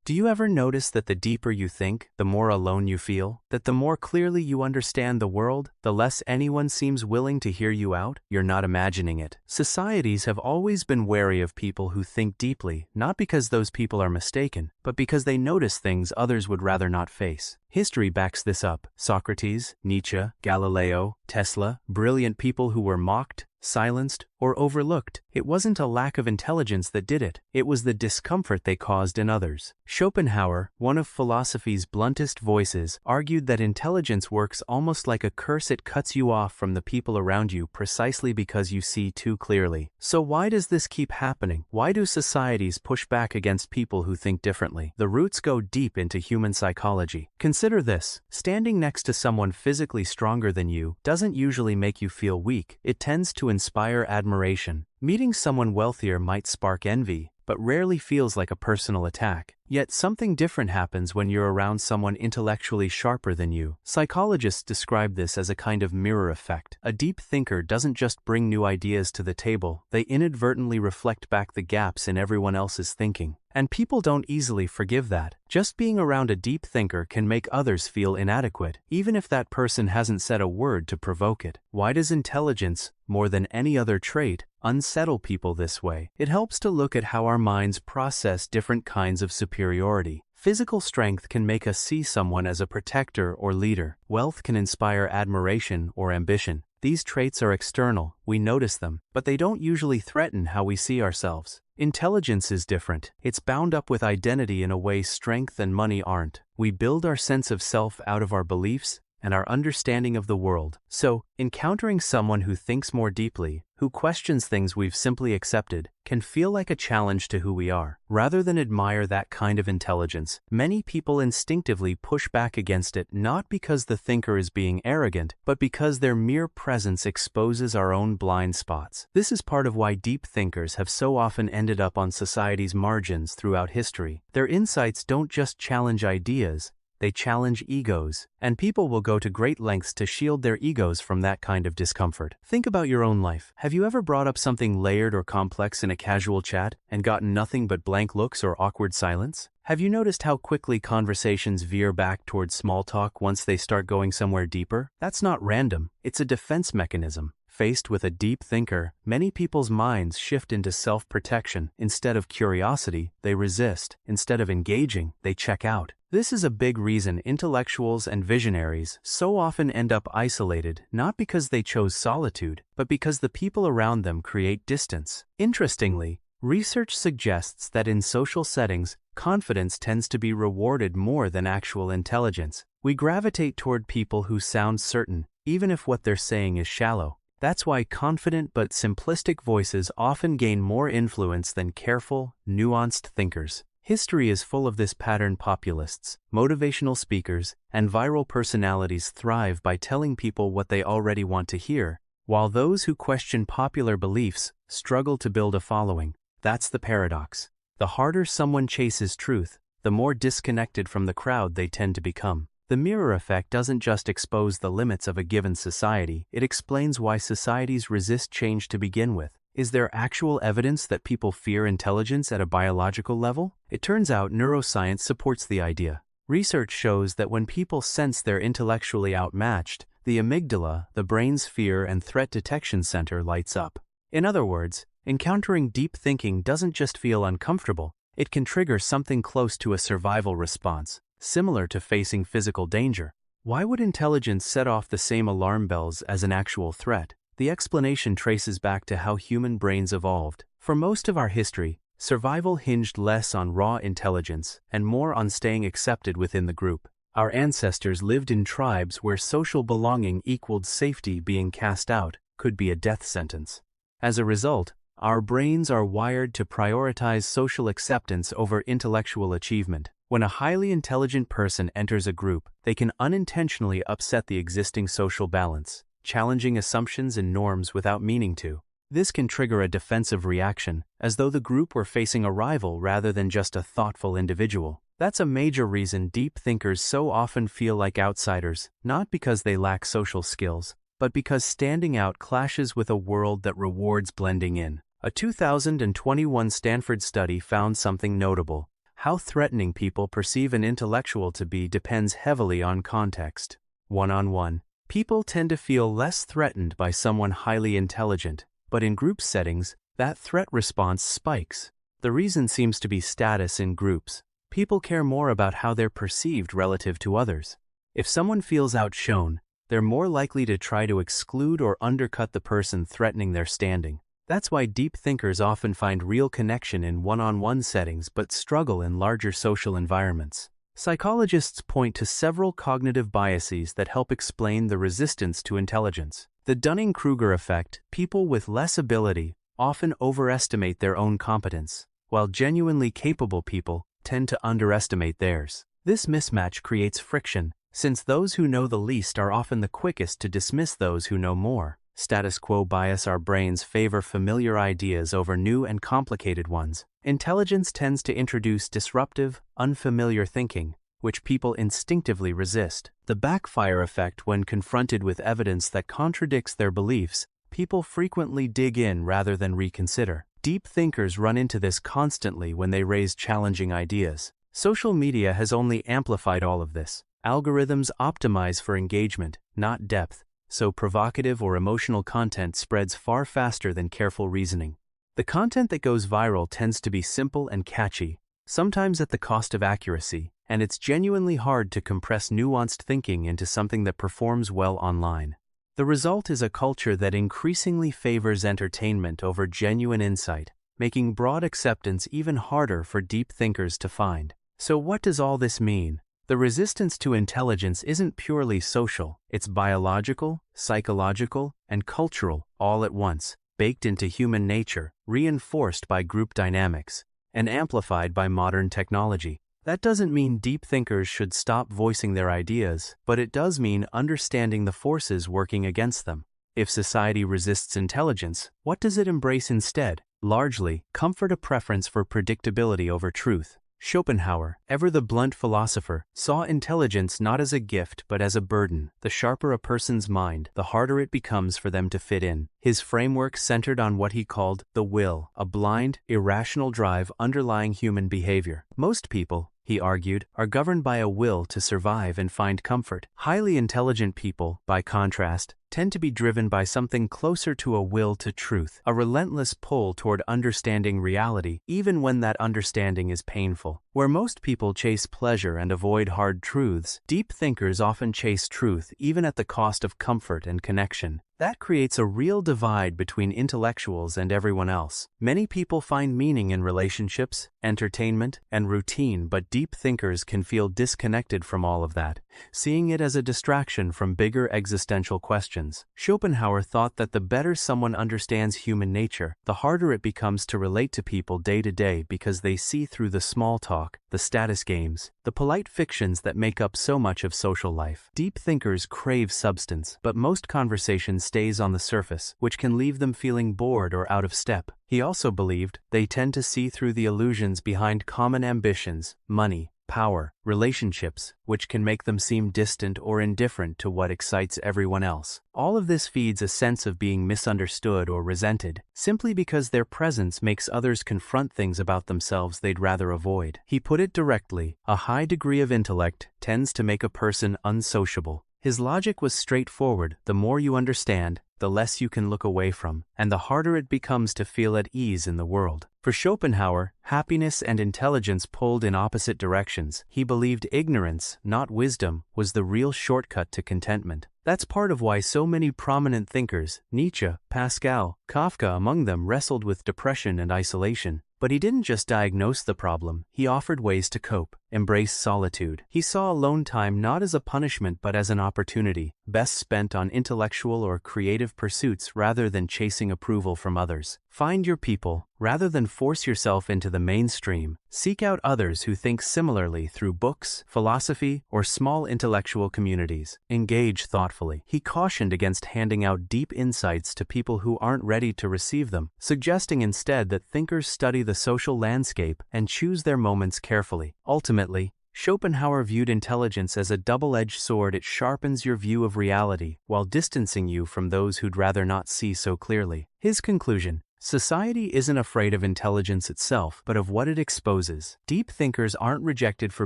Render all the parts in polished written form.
Do you ever notice that the deeper you think, the more alone you feel? That the more clearly you understand the world, the less anyone seems willing to hear you out? You're not imagining it. Societies have always been wary of people who think deeply, not because those people are mistaken, but because they notice things others would rather not face. History backs this up. Socrates, Nietzsche, Galileo, Tesla, brilliant people who were mocked, silenced, or overlooked. It wasn't a lack of intelligence that did it. It was the discomfort they caused in others. Schopenhauer, one of philosophy's bluntest voices, argued that intelligence works almost like a curse. It cuts you off from the people around you precisely because you see too clearly. So why does this keep happening? Why do societies push back against people who think differently? The roots go deep into human psychology. Consider this. Standing next to someone physically stronger than you doesn't usually make you feel weak. It tends to inspire admiration. Meeting someone wealthier might spark envy, but rarely feels like a personal attack. Yet something different happens when you're around someone intellectually sharper than you. Psychologists describe this as a kind of mirror effect. A deep thinker doesn't just bring new ideas to the table, they inadvertently reflect back the gaps in everyone else's thinking. And people don't easily forgive that. Just being around a deep thinker can make others feel inadequate, even if that person hasn't said a word to provoke it. Why does intelligence, more than any other trait, unsettle people this way? It helps to look at how our minds process different kinds of superiority. Physical strength can make us see someone as a protector or leader. Wealth can inspire admiration or ambition. These traits are external, we notice them, but they don't usually threaten how we see ourselves. Intelligence is different. It's bound up with identity in a way strength and money aren't. We build our sense of self out of our beliefs and our understanding of the world. So, encountering someone who thinks more deeply, who questions things we've simply accepted, can feel like a challenge to who we are. Rather than admire that kind of intelligence, many people instinctively push back against it, not because the thinker is being arrogant, but because their mere presence exposes our own blind spots. This is part of why deep thinkers have so often ended up on society's margins throughout history. Their insights don't just challenge ideas, they challenge egos, and people will go to great lengths to shield their egos from that kind of discomfort. Think about your own life. Have you ever brought up something layered or complex in a casual chat and gotten nothing but blank looks or awkward silence? Have you noticed how quickly conversations veer back towards small talk once they start going somewhere deeper? That's not random, it's a defense mechanism. Faced with a deep thinker, many people's minds shift into self-protection. Instead of curiosity, they resist. Instead of engaging, they check out. This is a big reason intellectuals and visionaries so often end up isolated, not because they chose solitude, but because the people around them create distance. Interestingly, research suggests that in social settings, confidence tends to be rewarded more than actual intelligence. We gravitate toward people who sound certain, even if what they're saying is shallow. That's why confident but simplistic voices often gain more influence than careful, nuanced thinkers. History is full of this pattern. Populists, motivational speakers, and viral personalities thrive by telling people what they already want to hear, while those who question popular beliefs struggle to build a following. That's the paradox. The harder someone chases truth, the more disconnected from the crowd they tend to become. The mirror effect doesn't just expose the limits of a given society, it explains why societies resist change to begin with. Is there actual evidence that people fear intelligence at a biological level? It turns out neuroscience supports the idea. Research shows that when people sense they're intellectually outmatched, the amygdala, the brain's fear and threat detection center, lights up. In other words, encountering deep thinking doesn't just feel uncomfortable, it can trigger something close to a survival response, similar to facing physical danger. Why would intelligence set off the same alarm bells as an actual threat? The explanation traces back to how human brains evolved. For most of our history, survival hinged less on raw intelligence and more on staying accepted within the group. Our ancestors lived in tribes where social belonging equaled safety. Being cast out could be a death sentence. As a result, our brains are wired to prioritize social acceptance over intellectual achievement. When a highly intelligent person enters a group, they can unintentionally upset the existing social balance, challenging assumptions and norms without meaning to. This can trigger a defensive reaction, as though the group were facing a rival rather than just a thoughtful individual. That's a major reason deep thinkers so often feel like outsiders, not because they lack social skills, but because standing out clashes with a world that rewards blending in. A 2021 Stanford study found something notable. How threatening people perceive an intellectual to be depends heavily on context. One-on-one, people tend to feel less threatened by someone highly intelligent, but in group settings, that threat response spikes. The reason seems to be status in groups. People care more about how they're perceived relative to others. If someone feels outshone, they're more likely to try to exclude or undercut the person threatening their standing. That's why deep thinkers often find real connection in one-on-one settings but struggle in larger social environments. Psychologists point to several cognitive biases that help explain the resistance to intelligence. The Dunning-Kruger effect: people with less ability often overestimate their own competence, while genuinely capable people tend to underestimate theirs. This mismatch creates friction, since those who know the least are often the quickest to dismiss those who know more. Status quo bias: our brains favor familiar ideas over new and complicated ones. Intelligence tends to introduce disruptive, unfamiliar thinking, which people instinctively resist. The backfire effect: when confronted with evidence that contradicts their beliefs, people frequently dig in rather than reconsider. Deep thinkers run into this constantly when they raise challenging ideas. Social media has only amplified all of this. Algorithms optimize for engagement, not depth, so provocative or emotional content spreads far faster than careful reasoning. The content that goes viral tends to be simple and catchy, sometimes at the cost of accuracy, and it's genuinely hard to compress nuanced thinking into something that performs well online. The result is a culture that increasingly favors entertainment over genuine insight, making broad acceptance even harder for deep thinkers to find. So what does all this mean? The resistance to intelligence isn't purely social, it's biological, psychological, and cultural, all at once, baked into human nature, reinforced by group dynamics, and amplified by modern technology. That doesn't mean deep thinkers should stop voicing their ideas, but it does mean understanding the forces working against them. If society resists intelligence, what does it embrace instead? Largely, comfort: a preference for predictability over truth. Schopenhauer, ever the blunt philosopher, saw intelligence not as a gift but as a burden. The sharper a person's mind, the harder it becomes for them to fit in. His framework centered on what he called the will, a blind, irrational drive underlying human behavior. Most people, he argued, are governed by a will to survive and find comfort. Highly intelligent people, by contrast, tend to be driven by something closer to a will to truth, a relentless pull toward understanding reality, even when that understanding is painful. Where most people chase pleasure and avoid hard truths, deep thinkers often chase truth even at the cost of comfort and connection. That creates a real divide between intellectuals and everyone else. Many people find meaning in relationships, entertainment, and routine, but deep thinkers can feel disconnected from all of that, seeing it as a distraction from bigger existential questions. Schopenhauer thought that the better someone understands human nature, the harder it becomes to relate to people day to day because they see through the small talk, the status games, the polite fictions that make up so much of social life. Deep thinkers crave substance, but most conversation stays on the surface, which can leave them feeling bored or out of step. He also believed they tend to see through the illusions behind common ambitions, money, power, relationships, which can make them seem distant or indifferent to what excites everyone else. All of this feeds a sense of being misunderstood or resented, simply because their presence makes others confront things about themselves they'd rather avoid. He put it directly: a high degree of intellect tends to make a person unsociable. His logic was straightforward: the more you understand, the less you can look away from, and the harder it becomes to feel at ease in the world. For Schopenhauer, happiness and intelligence pulled in opposite directions. He believed ignorance, not wisdom, was the real shortcut to contentment. That's part of why so many prominent thinkers, Nietzsche, Pascal, Kafka among them, wrestled with depression and isolation. But he didn't just diagnose the problem, he offered ways to cope. Embrace solitude. He saw alone time not as a punishment but as an opportunity, best spent on intellectual or creative pursuits rather than chasing approval from others. Find your people. Rather than force yourself into the mainstream, seek out others who think similarly through books, philosophy, or small intellectual communities. Engage thoughtfully. He cautioned against handing out deep insights to people who aren't ready to receive them, suggesting instead that thinkers study the social landscape and choose their moments carefully. Ultimately, Schopenhauer viewed intelligence as a double-edged sword. It sharpens your view of reality while distancing you from those who'd rather not see so clearly. His conclusion: Society isn't afraid of intelligence itself, but of what it exposes. Deep thinkers aren't rejected for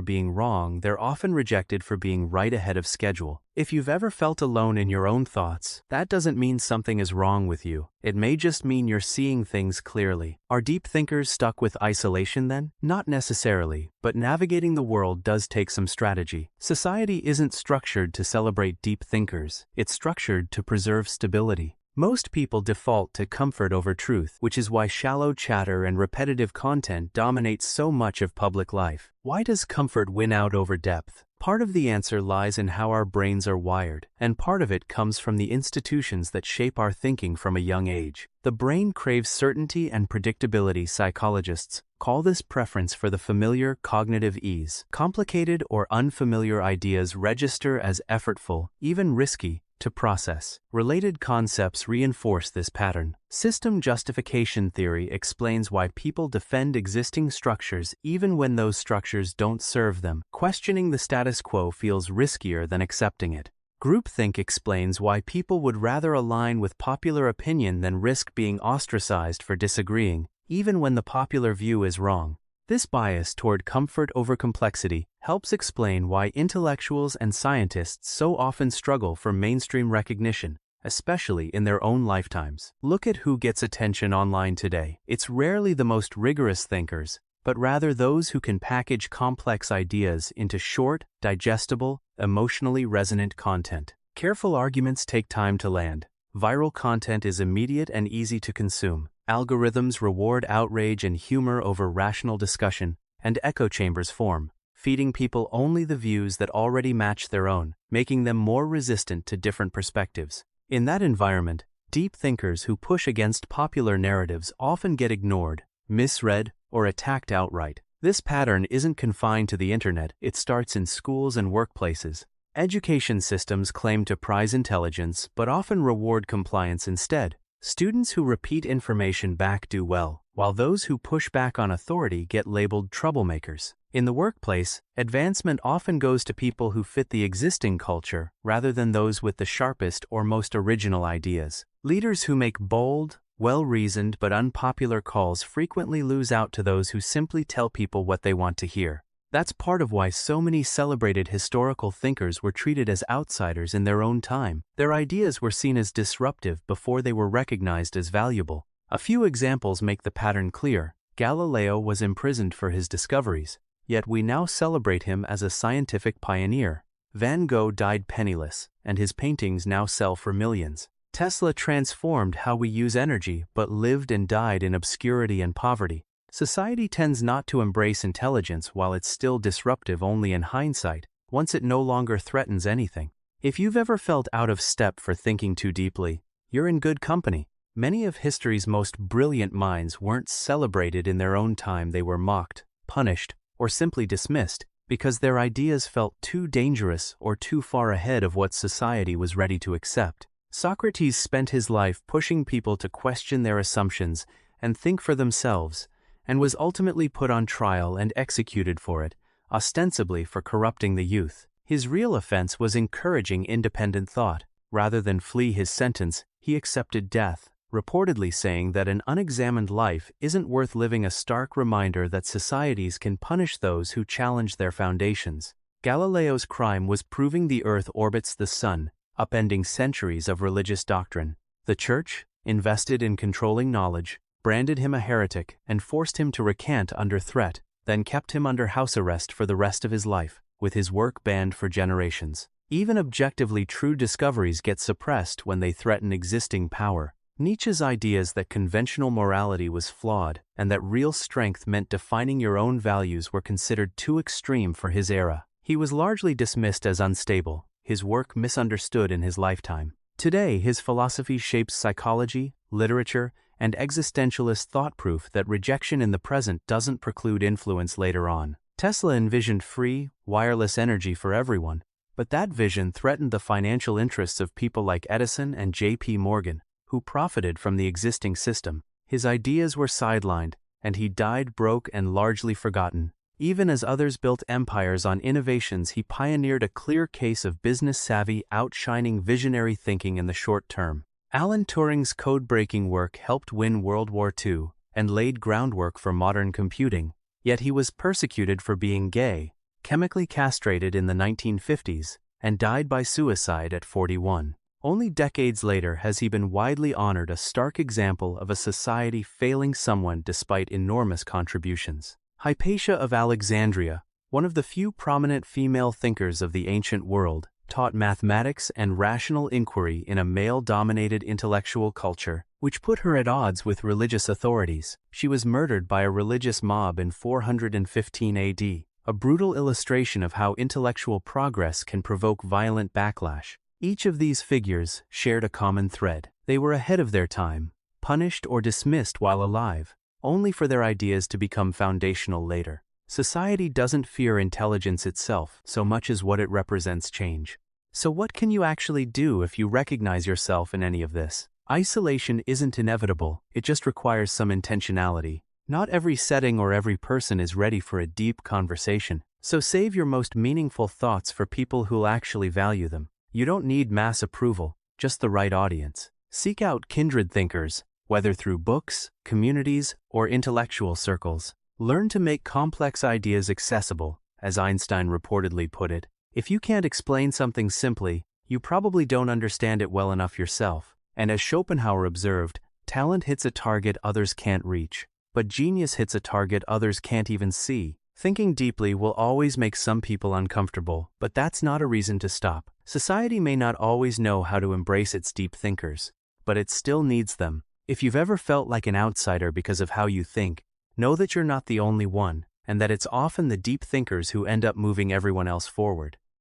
being wrong, they're often rejected for being right ahead of schedule. If you've ever felt alone in your own thoughts, that doesn't mean something is wrong with you. It may just mean you're seeing things clearly. Are deep thinkers stuck with isolation then? Not necessarily, but navigating the world does take some strategy. Society isn't structured to celebrate deep thinkers. It's structured to preserve stability. Most people default to comfort over truth, which is why shallow chatter and repetitive content dominates so much of public life. Why does comfort win out over depth? Part of the answer lies in how our brains are wired, and part of it comes from the institutions that shape our thinking from a young age. The brain craves certainty and predictability. Psychologists call this preference for the familiar cognitive ease. Complicated or unfamiliar ideas register as effortful, even risky, to process. Related concepts reinforce this pattern. System justification theory explains why people defend existing structures even when those structures don't serve them. Questioning the status quo feels riskier than accepting it. Groupthink explains why people would rather align with popular opinion than risk being ostracized for disagreeing, even when the popular view is wrong. This bias toward comfort over complexity helps explain why intellectuals and scientists so often struggle for mainstream recognition, especially in their own lifetimes. Look at who gets attention online today. It's rarely the most rigorous thinkers, but rather those who can package complex ideas into short, digestible, emotionally resonant content. Careful arguments take time to land. Viral content is immediate and easy to consume. Algorithms reward outrage and humor over rational discussion, and echo chambers form, feeding people only the views that already match their own, making them more resistant to different perspectives. In that environment, deep thinkers who push against popular narratives often get ignored, misread, or attacked outright. This pattern isn't confined to the internet, it starts in schools and workplaces. Education systems claim to prize intelligence but often reward compliance instead. Students who repeat information back do well, while those who push back on authority get labeled troublemakers. In the workplace, advancement often goes to people who fit the existing culture rather than those with the sharpest or most original ideas. Leaders who make bold, well-reasoned but unpopular calls frequently lose out to those who simply tell people what they want to hear. That's part of why so many celebrated historical thinkers were treated as outsiders in their own time. Their ideas were seen as disruptive before they were recognized as valuable. A few examples make the pattern clear. Galileo was imprisoned for his discoveries, yet we now celebrate him as a scientific pioneer. Van Gogh died penniless, and his paintings now sell for millions. Tesla transformed how we use energy but lived and died in obscurity and poverty. Society tends not to embrace intelligence while it's still disruptive only in hindsight, once it no longer threatens anything. If you've ever felt out of step for thinking too deeply, you're in good company. Many of history's most brilliant minds weren't celebrated in their own time. They were mocked, punished, or simply dismissed because their ideas felt too dangerous or too far ahead of what society was ready to accept. Socrates spent his life pushing people to question their assumptions and think for themselves, and was ultimately put on trial and executed for it, ostensibly for corrupting the youth. His real offense was encouraging independent thought. Rather than flee his sentence, he accepted death, reportedly saying that an unexamined life isn't worth living, a stark reminder that societies can punish those who challenge their foundations. Galileo's crime was proving the Earth orbits the Sun, upending centuries of religious doctrine. The Church, invested in controlling knowledge, branded him a heretic and forced him to recant under threat, then kept him under house arrest for the rest of his life, with his work banned for generations. Even objectively true discoveries get suppressed when they threaten existing power. Nietzsche's ideas that conventional morality was flawed and that real strength meant defining your own values were considered too extreme for his era. He was largely dismissed as unstable, his work misunderstood in his lifetime. Today, his philosophy shapes psychology, literature, and existentialist thought, proof that rejection in the present doesn't preclude influence later on. Tesla envisioned free, wireless energy for everyone, but that vision threatened the financial interests of people like Edison and J.P. Morgan, who profited from the existing system. His ideas were sidelined, and he died broke and largely forgotten. Even as others built empires on innovations, he pioneered a clear case of business savvy outshining visionary thinking in the short term. Alan Turing's code-breaking work helped win World War II and laid groundwork for modern computing, yet he was persecuted for being gay, chemically castrated in the 1950s, and died by suicide at 41. Only decades later has he been widely honored, a stark example of a society failing someone despite enormous contributions. Hypatia of Alexandria, one of the few prominent female thinkers of the ancient world, taught mathematics and rational inquiry in a male-dominated intellectual culture, which put her at odds with religious authorities. She was murdered by a religious mob in 415 AD, a brutal illustration of how intellectual progress can provoke violent backlash. Each of these figures shared a common thread. They were ahead of their time, punished or dismissed while alive, only for their ideas to become foundational later. Society doesn't fear intelligence itself so much as what it represents change. So what can you actually do if you recognize yourself in any of this? Isolation isn't inevitable, it just requires some intentionality. Not every setting or every person is ready for a deep conversation, so save your most meaningful thoughts for people who'll actually value them. You don't need mass approval, just the right audience. Seek out kindred thinkers, whether through books, communities, or intellectual circles. Learn to make complex ideas accessible, as Einstein reportedly put it. If you can't explain something simply, you probably don't understand it well enough yourself. And as Schopenhauer observed, talent hits a target others can't reach, but genius hits a target others can't even see. Thinking deeply will always make some people uncomfortable, but that's not a reason to stop. Society may not always know how to embrace its deep thinkers, but it still needs them. If you've ever felt like an outsider because of how you think, know that you're not the only one, and that it's often the deep thinkers who end up moving everyone else forward.